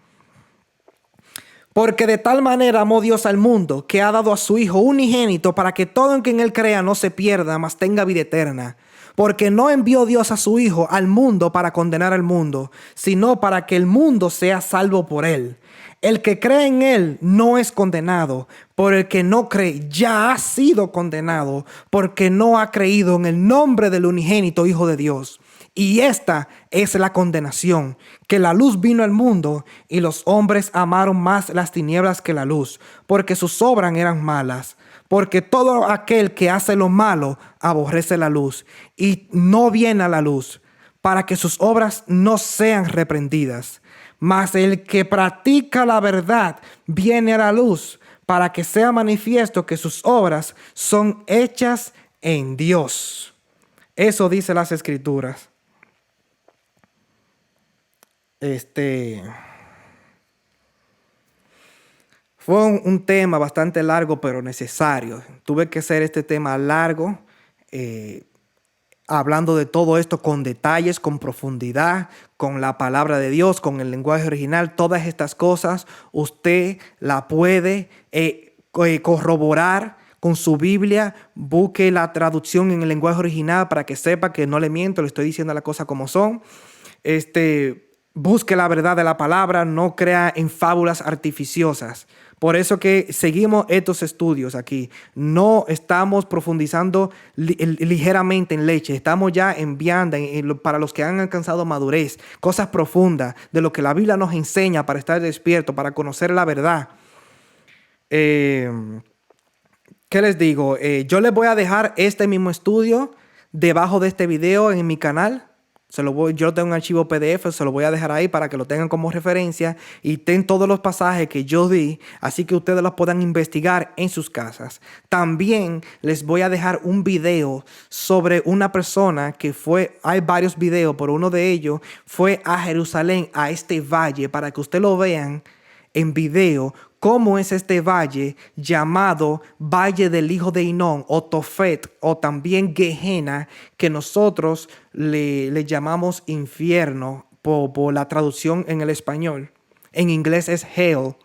Porque de tal manera amó Dios al mundo, que ha dado a su Hijo unigénito, para que todo en quien Él crea no se pierda, mas tenga vida eterna. Porque no envió Dios a su Hijo al mundo para condenar al mundo, sino para que el mundo sea salvo por Él. El que cree en Él no es condenado, pero el que no cree ya ha sido condenado, porque no ha creído en el nombre del unigénito Hijo de Dios. Y esta es la condenación, que la luz vino al mundo y los hombres amaron más las tinieblas que la luz, porque sus obras eran malas. Porque todo aquel que hace lo malo aborrece la luz y no viene a la luz para que sus obras no sean reprendidas. Mas el que practica la verdad viene a la luz para que sea manifiesto que sus obras son hechas en Dios. Eso dice las Escrituras. Fue un tema bastante largo, pero necesario. Tuve que hacer este tema largo, hablando de todo esto con detalles, con profundidad, con la palabra de Dios, con el lenguaje original. Todas estas cosas usted la puede corroborar con su Biblia. Busque la traducción en el lenguaje original para que sepa que no le miento, le estoy diciendo las cosas como son. Busque la verdad de la palabra, no crea en fábulas artificiosas. Por eso que seguimos estos estudios aquí. No estamos profundizando ligeramente en leche. Estamos ya en vianda, para los que han alcanzado madurez. Cosas profundas de lo que la Biblia nos enseña para estar despierto, para conocer la verdad. ¿Qué les digo? Yo les voy a dejar este mismo estudio debajo de este video en mi canal. Yo tengo un archivo PDF, se lo voy a dejar ahí para que lo tengan como referencia y ten todos los pasajes que yo di, así que ustedes los puedan investigar en sus casas. También les voy a dejar un video sobre una persona que hay varios videos, pero uno de ellos fue a Jerusalén, a este valle, para que ustedes lo vean en video, cómo es este valle llamado Valle del Hijo de Hinnom o Tofet o también Gehenna, que nosotros le llamamos infierno por la traducción en el español. En inglés es hell.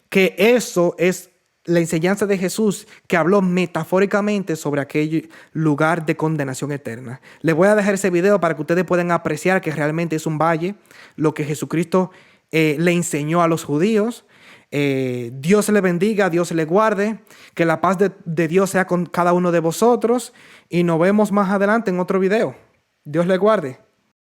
Que eso es la enseñanza de Jesús, que habló metafóricamente sobre aquel lugar de condenación eterna. Les voy a dejar ese video para que ustedes puedan apreciar que realmente es un valle, lo que Jesucristo le enseñó a los judíos. Dios le bendiga, Dios le guarde, que la paz de Dios sea con cada uno de vosotros y nos vemos más adelante en otro video. Dios le guarde.